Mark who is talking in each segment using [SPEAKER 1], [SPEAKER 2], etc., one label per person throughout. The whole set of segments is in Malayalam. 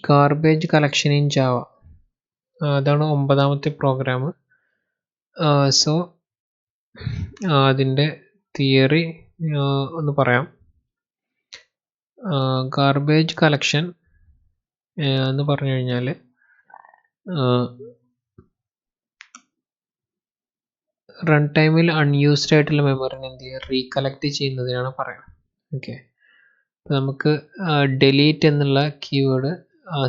[SPEAKER 1] Garbage collection in Java. അതാണ് 9ാമത്തെ പ്രോഗ്രാം. സോ അതിൻ്റെ തിയറി ഒന്ന് പറയാം. ഗാർബേജ് കളക്ഷൻ എന്ന് പറഞ്ഞു കഴിഞ്ഞാൽ റൺ ടൈമിൽ അൺയൂസ്ഡ് ആയിട്ടുള്ള മെമ്മറിനെ എന്ത് ചെയ്യുക, റീകളക്ട് ചെയ്യുന്നതിനാണ് പറയുന്നത്. ഓക്കെ, അപ്പോൾ നമുക്ക് ഡെലീറ്റ് എന്നുള്ള കീവേഡ്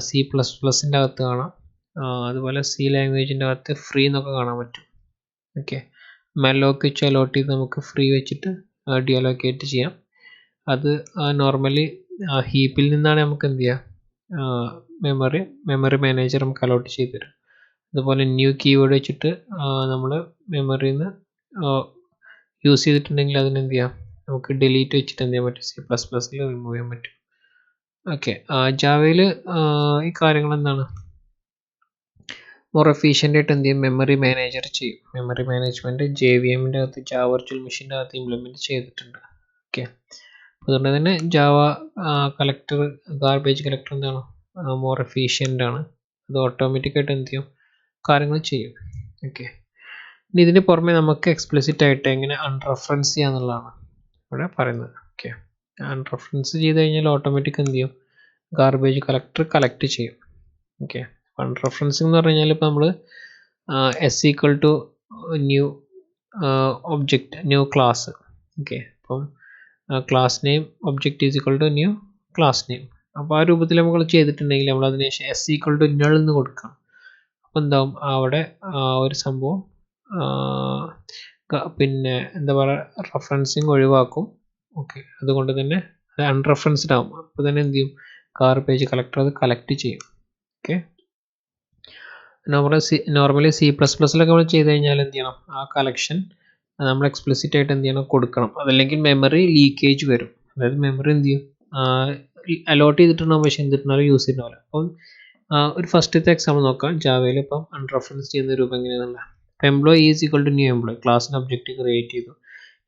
[SPEAKER 1] C++ൻ്റെ അകത്ത് കാണാം. അതുപോലെ C ലാംഗ്വേജിൻ്റെ അകത്ത് ഫ്രീ എന്നൊക്കെ കാണാൻ പറ്റും. ഓക്കെ, മെലോക്ക് വെച്ച് അലോട്ട് ചെയ്ത് നമുക്ക് ഫ്രീ വെച്ചിട്ട് ഡിഅലോക്കേറ്റ് ചെയ്യാം. അത് നോർമലി ഹീപ്പിൽ നിന്നാണ് നമുക്ക് എന്ത് ചെയ്യുക, മെമ്മറി മാനേജർ നമുക്ക് അലോട്ട് ചെയ്ത് തരും. അതുപോലെ ന്യൂ കീവേഡ് വെച്ചിട്ട് നമ്മൾ മെമ്മറിയിൽ നിന്ന് യൂസ് ചെയ്തിട്ടുണ്ടെങ്കിൽ അതിനെന്ത് ചെയ്യാം, നമുക്ക് ഡിലീറ്റ് വെച്ചിട്ട് എന്ത് ചെയ്യാൻ പറ്റും, C++ൽ റിമൂവ് ചെയ്യാൻ പറ്റും. ഓക്കെ, ജാവയിൽ ഈ കാര്യങ്ങൾ എന്താണ് മോർ എഫീഷ്യൻ്റ് ആയിട്ട് എന്ത് ചെയ്യും, മെമ്മറി മാനേജർ ചെയ്യും. മെമ്മറി മാനേജ്മെൻറ്റ് JVMൻ്റെ അകത്ത് ജാവ വെർച്വൽ മെഷീൻ്റെ അകത്ത് ഇംപ്ലിമെൻറ്റ് ചെയ്തിട്ടുണ്ട്. ഓക്കെ, അതുകൊണ്ട് തന്നെ ജാവ കളക്ടർ, ഗാർബേജ് കളക്ടർ എന്താണ് മോർ എഫീഷ്യൻ്റ് ആണ്. അത് ഓട്ടോമാറ്റിക്കായിട്ട് എന്ത് ചെയ്യും, കാര്യങ്ങൾ ചെയ്യും. ഓക്കെ, ഇനി ഇതിന് പുറമെ നമുക്ക് എക്സ്പ്ലിസിറ്റ് ആയിട്ട് എങ്ങനെ അൺറെഫറൻസ് ചെയ്യാന്നുള്ളതാണ് ഇവിടെ പറയുന്നത്. ഓക്കെ, അൺറെഫറൻസ് ചെയ്ത് കഴിഞ്ഞാൽ ഓട്ടോമാറ്റിക് എന്ത് ചെയ്യും, ഗാർബേജ് കളക്ടർ കളക്ട് ചെയ്യും. ഓക്കെ, അൺറെഫറൻസിങ് എന്ന് പറഞ്ഞു കഴിഞ്ഞാൽ ഇപ്പോൾ നമ്മൾ S= new object, new class. Okay, അപ്പം class name object = new class name. അപ്പോൾ ആ രൂപത്തിൽ നമ്മൾ ചെയ്തിട്ടുണ്ടെങ്കിൽ നമ്മൾ അതിന് ശേഷം S= null എന്ന് കൊടുക്കണം. അപ്പോൾ എന്താവും, അവിടെ ഒരു സംഭവം പിന്നെ എന്താ പറയുക, റെഫറൻസിങ് ഒഴിവാക്കും. ഓക്കെ, അതുകൊണ്ട് തന്നെ അത് അൺറെഫറൻസ്ഡ് ആവും. അപ്പോൾ തന്നെ എന്ത് ചെയ്യും, ഗാർബേജ് കളക്ടർ അത് കളക്ട് ചെയ്യും. ഓക്കെ, നോർമലി C++ലൊക്കെ നമ്മൾ ചെയ്ത് കഴിഞ്ഞാൽ എന്ത് ചെയ്യണം, ആ കളക്ഷൻ നമ്മൾ എക്സ്പ്ലിസിറ്റ് ആയിട്ട് എന്ത് ചെയ്യണം, കൊടുക്കണം. അതല്ലെങ്കിൽ മെമ്മറി ലീക്കേജ് വരും. അതായത് മെമ്മറി എന്ത് ചെയ്യും, അലോട്ട് ചെയ്തിട്ടുണ്ടാവും പക്ഷേ എന്തിട്ടുണ്ടാവും, യൂസ് ചെയ്തിട്ടുണ്ടാവില്ല. അപ്പം ഒരു ഫസ്റ്റത്തെ എക്സാമ്പിൾ നോക്കാം. ജാവയിൽ ഇപ്പം അൺറെഫറൻസ് ചെയ്യുന്ന രൂപം എങ്ങനെയാണെന്നുള്ള. ഇപ്പോൾ എംപ്ലോയി = ന്യൂ എംപ്ലോയി, ക്ലാസ്സിന് ഒബ്ജക്റ്റ് ക്രിയേറ്റ് ചെയ്തു.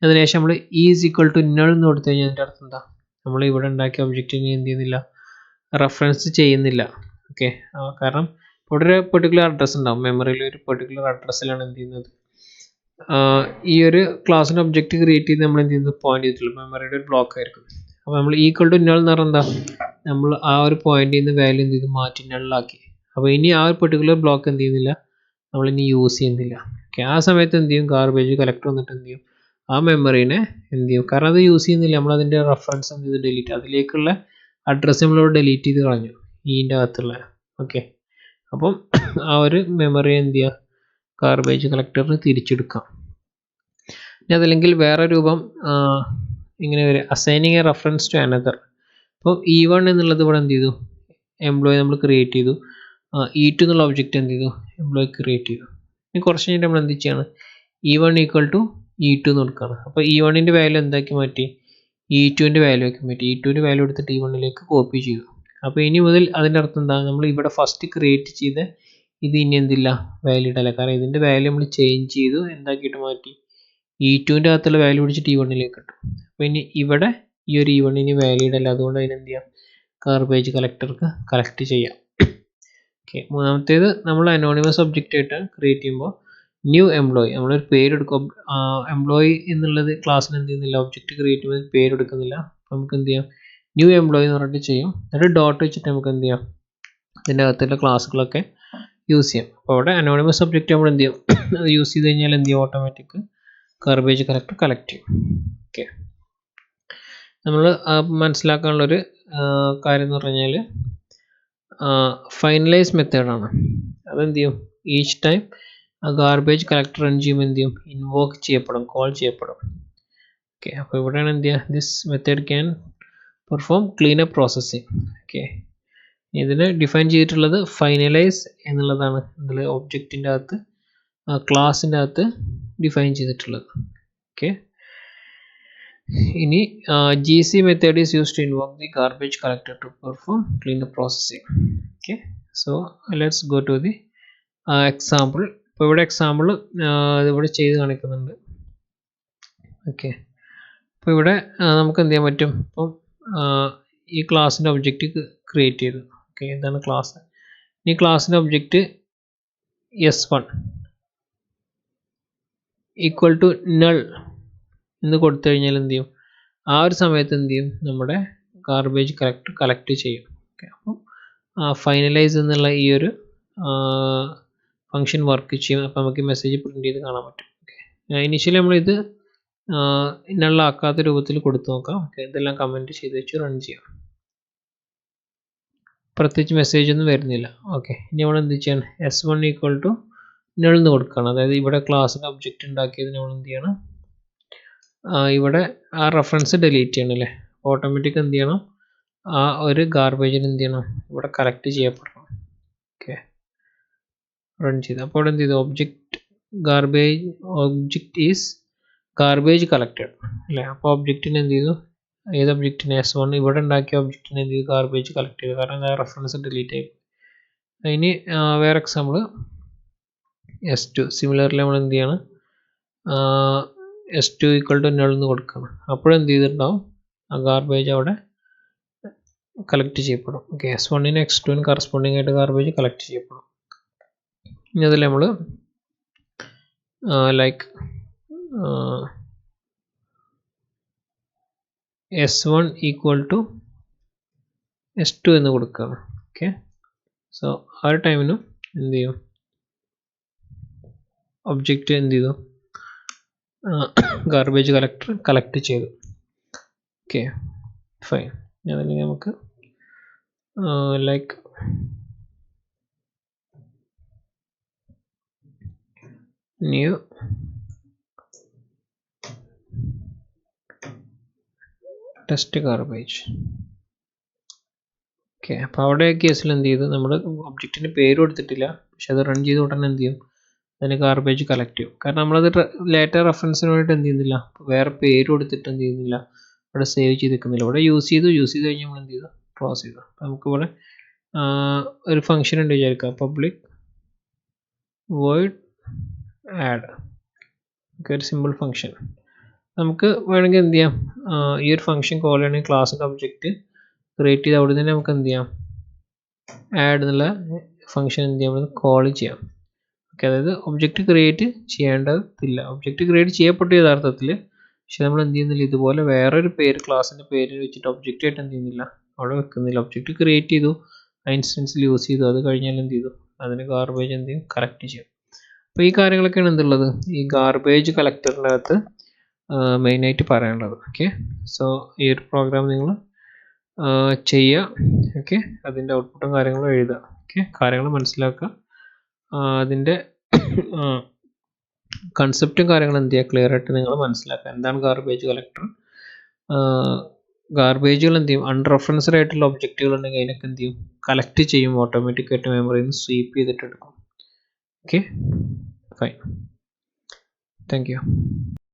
[SPEAKER 1] അതിനുശേഷം നമ്മൾ = null എന്ന് കൊടുത്തു കഴിഞ്ഞാൽ അതിൻ്റെ അർത്ഥം എന്താ, നമ്മൾ ഇവിടെ ഉണ്ടാക്കിയ ഒബ്ജക്റ്റിനെ എന്ത് ചെയ്യുന്നില്ല, റെഫറൻസ് ചെയ്യുന്നില്ല. ഓക്കെ, കാരണം ഇവിടെ ഒരു പെർട്ടിക്കുലർ അഡ്രസ്സ് ഉണ്ടാവും, മെമ്മറിയിൽ ഒരു പെർട്ടിക്കുലർ അഡ്രസ്സിലാണ് എന്ത് ചെയ്യുന്നത്, ഈ ഒരു ക്ലാസ്സിന് ഒബ്ജക്റ്റ് ക്രിയേറ്റ് ചെയ്ത് നമ്മൾ എന്ത് ചെയ്യുന്നത്, പോയിന്റ് ചെയ്തിട്ടുള്ളൂ മെമ്മറിയുടെ ഒരു ബ്ലോക്ക് ആയിരിക്കും. അപ്പോൾ നമ്മൾ = null എന്ന് പറഞ്ഞാൽ എന്താ, നമ്മൾ ആ ഒരു പോയിന്റിൽ നിന്ന് വാല്യൂ എന്ത് ചെയ്തു, മാറ്റി നള്ളാക്കി. അപ്പോൾ ഇനി ആ ഒരു പെർട്ടിക്കുലർ ബ്ലോക്ക് എന്ത് ചെയ്യുന്നില്ല, നമ്മളിനി യൂസ് ചെയ്യുന്നില്ല. ഓക്കെ, ആ സമയത്ത് എന്ത് ചെയ്യും, ഗാർബേജ് കളക്ടർ വന്നിട്ട് എന്ത് ചെയ്യും, ആ മെമ്മറീനെ എന്ത് ചെയ്യും, കാരണം അത് യൂസ് ചെയ്യുന്നില്ല, നമ്മൾ അതിൻ്റെ റെഫറൻസ് എന്ത് ചെയ്ത് ഡിലീറ്റ്, അതിലേക്കുള്ള അഡ്രസ്സ് നമ്മളിവിടെ ഡിലീറ്റ് ചെയ്ത് കളഞ്ഞു ഇതിൻ്റെ അകത്തുള്ള. ഓക്കെ, അപ്പം ആ ഒരു മെമ്മറി എന്ത് ചെയ്യുക, ഗാർബേജ് കളക്ടറിന് തിരിച്ചെടുക്കാം. ഇനി അതല്ലെങ്കിൽ വേറെ രൂപം ഇങ്ങനെ വരും, assigning a reference to another. അപ്പോൾ E1 എന്നുള്ളത് ഇവിടെ എന്ത് ചെയ്തു, എംപ്ലോയി നമ്മൾ ക്രിയേറ്റ് ചെയ്തു. E2 എന്നുള്ള ഒബ്ജക്റ്റ് എന്ത് ചെയ്തു, എംപ്ലോയി ക്രിയേറ്റ് ചെയ്തു. ഇനി കുറച്ച് കഴിഞ്ഞിട്ട് നമ്മൾ എന്ത് ചെയ്യാണ്, E1 = E2 എന്ന് കൊടുക്കുകയാണ്. അപ്പോൾ E1ൻ്റെ വാല്യൂ എന്താക്കി മാറ്റി, E2ൻ്റെ വാല്യൂ ആക്കി മാറ്റി. E2ൻ്റെ വാല്യൂ എടുത്തിട്ട് E1ലേക്ക് കോപ്പി ചെയ്തു. അപ്പോൾ ഇനി മുതൽ അതിൻ്റെ അർത്ഥം എന്താ, നമ്മൾ ഇവിടെ ഫസ്റ്റ് ക്രിയേറ്റ് ചെയ്ത് ഇത് ഇനി എന്തില്ല, വാലിഡ് അല്ല. കാരണം ഇതിൻ്റെ വാല്യൂ നമ്മൾ ചേഞ്ച് ചെയ്തു, എന്താക്കിയിട്ട് മാറ്റി, E2ൻ്റെ അകത്തുള്ള വാല്യൂ പിടിച്ചിട്ട് E1ലേക്ക് ഇട്ടു. അപ്പോൾ ഇനി ഇവിടെ ഈ ഒരു E1 ഇനി വാലിഡ് അല്ല, അതുകൊണ്ട് അതിനെന്ത് ചെയ്യാം, ഗാർബേജ് കളക്ടർക്ക് കളക്ട് ചെയ്യാം. ഓക്കെ, മൂന്നാമത്തേത് നമ്മൾ അനോണിമസ് ഒബ്ജക്റ്റ് ആയിട്ട് ക്രിയേറ്റ് ചെയ്യുമ്പോൾ ന്യൂ എംപ്ലോയി, നമ്മളൊരു പേര് എടുക്കും. എംപ്ലോയി എന്നുള്ളത് ക്ലാസ്സിന് എന്ത് ചെയ്യുന്നില്ല, ഒബ്ജക്റ്റ് ക്രിയേറ്റ് ചെയ്യുമ്പോൾ പേര് എടുക്കുന്നില്ല. നമുക്ക് എന്ത് ചെയ്യാം, ന്യൂ എംപ്ലോയി എന്ന് പറഞ്ഞിട്ട് ചെയ്യും. എന്നിട്ട് ഡോട്ട് വെച്ചിട്ട് നമുക്ക് എന്ത് ചെയ്യാം, ഇതിൻ്റെ അകത്തുള്ള ക്ലാസ്സുകളൊക്കെ യൂസ് ചെയ്യാം. അപ്പോൾ അവിടെ അനോണിമസ് ഒബ്ജക്റ്റ് നമ്മൾ എന്ത് ചെയ്യും, അത് യൂസ് ചെയ്ത് കഴിഞ്ഞാൽ എന്ത് ചെയ്യും, ഓട്ടോമാറ്റിക് ഗാർബേജ് കളക്ടർ കളക്ട് ചെയ്യും. ഓക്കെ, നമ്മൾ മനസ്സിലാക്കാനുള്ളൊരു കാര്യം എന്ന് പറഞ്ഞാൽ ഫൈനലൈസ് മെത്തേഡാണ്. അതെന്ത് ചെയ്യും, each time garbage collector run ചെയ്യുമ്പോൾ എന്ത് ചെയ്യും, ഇൻവോക്ക് ചെയ്യപ്പെടും, കോൾ ചെയ്യപ്പെടും. ഓക്കെ, അപ്പോൾ ഇവിടെയാണ് എന്ത് ചെയ്യുക, this method can perform cleanup processing. Okay, ഇതിന് ഡിഫൈൻ ചെയ്തിട്ടുള്ളത് ഫൈനലൈസ് എന്നുള്ളതാണ്. ഇതിൽ ഒബ്ജക്റ്റിൻ്റെ അകത്ത് ക്ലാസ്സിൻ്റെ അകത്ത് ഡിഫൈൻ ചെയ്തിട്ടുള്ളത്. ഓക്കെ, ഇനി GC method is used to invoke the garbage collector to perform cleanup processing. Okay, so let's go to the example. ഇപ്പോൾ ഇവിടെ എക്സാമ്പിൾ ഇതിവിടെ ചെയ്ത് കാണിക്കുന്നുണ്ട്. ഓക്കെ, അപ്പോൾ ഇവിടെ നമുക്ക് എന്ത് ചെയ്യാൻ പറ്റും, ഇപ്പം ഈ ക്ലാസ്സിൻ്റെ ഒബ്ജക്റ്റ് ക്രിയേറ്റ് ചെയ്തു. ഓക്കെ, ഇതാണ് ക്ലാസ്. ഈ ക്ലാസ്സിൻ്റെ object s1 equal to null എന്ന് കൊടുത്തു കഴിഞ്ഞാൽ എന്ത് ചെയ്യും, ആ ഒരു സമയത്ത് എന്ത് ചെയ്യും, നമ്മുടെ ഗാർബേജ് കളക്ട് ചെയ്യും. ഓക്കെ, അപ്പം ഫൈനലൈസ് എന്നുള്ള ഈ ഒരു ഫംഗ്ഷൻ വർക്ക് ചെയ്യും. അപ്പോൾ നമുക്ക് മെസ്സേജ് പ്രിന്റ് ചെയ്ത് കാണാൻ പറ്റും. ഓക്കെ, ഇനിഷ്യലി നമ്മളിത് നള്ളാക്കാത്ത രൂപത്തിൽ കൊടുത്തു നോക്കാം. ഓക്കെ, ഇതെല്ലാം കമൻറ്റ് ചെയ്ത് വെച്ച് റൺ ചെയ്യാം. പ്രത്യേകിച്ച് മെസ്സേജ് ഒന്നും വരുന്നില്ല. ഓക്കെ, ഇനി നമ്മൾ എന്ത് ചെയ്യണം, s1 ഈക്വൽ ടു നൾ എന്ന് കൊടുക്കണം. അതായത് ഇവിടെ ക്ലാസ്സിൻ്റെ ഒബ്ജക്റ്റ് ഉണ്ടാക്കിയത് നമ്മൾ എന്ത് ചെയ്യണം, ഇവിടെ ആ റെഫറൻസ് ഡിലീറ്റ് ചെയ്യണം അല്ലേ. ഓട്ടോമാറ്റിക് എന്ത് ചെയ്യണം, ആ ഒരു ഗാർബേജിന് എന്ത് ചെയ്യണം, ഇവിടെ കളക്ട് ചെയ്യപ്പെടണം. ഓക്കെ, റൺ ചെയ്ത് അപ്പോൾ ഇവിടെ എന്ത് ചെയ്തു, ഒബ്ജക്റ്റ് ഈസ് ഗാർബേജ് കളക്റ്റഡ് അല്ലേ. അപ്പോൾ ഒബ്ജക്റ്റിന് എന്ത് ചെയ്തു, ഏത് ഒബ്ജക്റ്റിന്, s1 ഇവിടെ ഉണ്ടാക്കിയ ഒബ്ജക്റ്റിന് എന്ത് ചെയ്തു, ഗാർബേജ് കളക്ട് ചെയ്തു, കാരണം റെഫറൻസ് ഡിലീറ്റ് ആയി. ഇനി വേറെ എക്സാമ്പിൾ s2. സിമിലർലി നമ്മൾ എന്ത് ചെയ്യണം, s2 ഈക്വൽ ടു നൾ എന്ന് കൊടുക്കണം. അപ്പോഴെന്ത് ചെയ്തിട്ടുണ്ടാവും, ആ ഗാർബേജ് അവിടെ കളക്ട് ചെയ്യപ്പെടും. ഓക്കെ, s1ന് x2ന് കറസ്പോണ്ടിങ് ആയിട്ട് ഗാർബേജ് കളക്ട് ചെയ്യപ്പെടും. ഇനി അതിൽ നമ്മൾ like s1 equal to s2 എന്ന് കൊടുക്കുകയാണ്. ഓക്കെ, സോ ആ ഒരു ടൈമിനും എന്ത് ചെയ്യും, ഒബ്ജക്റ്റ് എന്ത് ചെയ്തു, ഗാർബേജ് കളക്ട് ചെയ്തു. Okay, fine. അതല്ലെങ്കിൽ നമുക്ക് like new test garbage. Okay, അപ്പോൾ അവിടെ കേസിൽ എന്ത് ചെയ്തു, നമ്മൾ ഒബ്ജക്റ്റിന് പേര് കൊടുത്തിട്ടില്ല, പക്ഷെ അത് റൺ ചെയ്ത് ഉടനെ എന്ത് ചെയ്യും, അതിന് ഗാർബേജ് കളക്ട് ചെയ്യും. കാരണം നമ്മളത് ലേറ്റർ റെഫറൻസിന് വേണ്ടിയിട്ട് എന്ത് ചെയ്യുന്നില്ല, വേറെ പേര് കൊടുത്തിട്ട് എന്ത് ചെയ്യുന്നില്ല, ഇവിടെ സേവ് ചെയ്ത് വെക്കുന്നില്ല. ഇവിടെ യൂസ് ചെയ്ത് കഴിഞ്ഞ് നമ്മൾ എന്ത് ചെയ്തു, ക്ലോസ് ചെയ്തു. അപ്പോൾ നമുക്കിവിടെ ഒരു ഫംഗ്ഷൻ ഉണ്ട് വിചാരിക്കുക, പബ്ലിക് വോയിഡ് ആഡ്. ഓക്കെ, ഒരു സിമ്പിൾ ഫംഗ്ഷൻ. നമുക്ക് വേണമെങ്കിൽ എന്ത് ചെയ്യാം, ഈ ഒരു ഫംഗ്ഷൻ കോൾ ചെയ്യണമെങ്കിൽ ക്ലാസ്സിൻ്റെ ഒബ്ജക്റ്റ് ക്രിയേറ്റ് ചെയ്ത് അവിടെ തന്നെ നമുക്ക് എന്ത് ചെയ്യാം, ആഡ് എന്നുള്ള ഫംഗ്ഷൻ എന്ത് ചെയ്യാം, കോൾ ചെയ്യാം. ഓക്കെ, അതായത് ഒബ്ജക്റ്റ് ക്രിയേറ്റ് ചെയ്യേണ്ടതില്ല, ഒബ്ജക്റ്റ് ക്രിയേറ്റ് ചെയ്യപ്പെട്ടു യഥാർത്ഥത്തിൽ, പക്ഷെ നമ്മൾ എന്ത് ചെയ്യുന്നില്ല, ഇതുപോലെ വേറൊരു പേര്, ക്ലാസ്സിൻ്റെ പേര് വെച്ചിട്ട് ഒബ്ജക്റ്റ് ആയിട്ട് എന്ത് ചെയ്യുന്നില്ല, അവിടെ വെക്കുന്നില്ല. ഒബ്ജക്റ്റ് ക്രിയേറ്റ് ചെയ്തു, ആ ഇൻസ്റ്റൻസിൽ യൂസ് ചെയ്തു, അത് കഴിഞ്ഞാൽ എന്ത് ചെയ്തു, അതിന് ഗാർബേജ് എന്ത് ചെയ്യും, കളക്ട് ചെയ്യും. അപ്പോൾ ഈ കാര്യങ്ങളൊക്കെയാണ് എന്തുള്ളത്, ഈ ഗാർബേജ് കളക്ടറിൻ്റെ അകത്ത് മെയിനായിട്ട് പറയാനുള്ളത്. ഓക്കെ, സോ ഈ ഒരു പ്രോഗ്രാം നിങ്ങൾ ചെയ്യുക. ഓക്കെ, അതിൻ്റെ ഔട്ട്പുട്ടും കാര്യങ്ങളും എഴുതുക. ഓക്കെ, കാര്യങ്ങൾ മനസ്സിലാക്കുക, അതിൻ്റെ കൺസെപ്റ്റും കാര്യങ്ങളും എന്ത് ചെയ്യുക, ക്ലിയർ ആയിട്ട് നിങ്ങൾ മനസ്സിലാക്കുക. എന്താണ് ഗാർബേജ് കളക്ടർ, ഗാർബേജുകൾ എന്ത് ചെയ്യും, അൺറെഫറൻസ്ഡ് ആയിട്ടുള്ള ഒബ്ജക്റ്റുകൾ ഉണ്ടെങ്കിൽ അതിനൊക്കെ എന്ത് ചെയ്യും, കളക്ട് ചെയ്യും, ഓട്ടോമാറ്റിക്കായിട്ട് മെമ്മറിയിൽ നിന്ന് സ്വീപ്പ് ചെയ്തിട്ട് എടുക്കും. Okay, fine, thank you.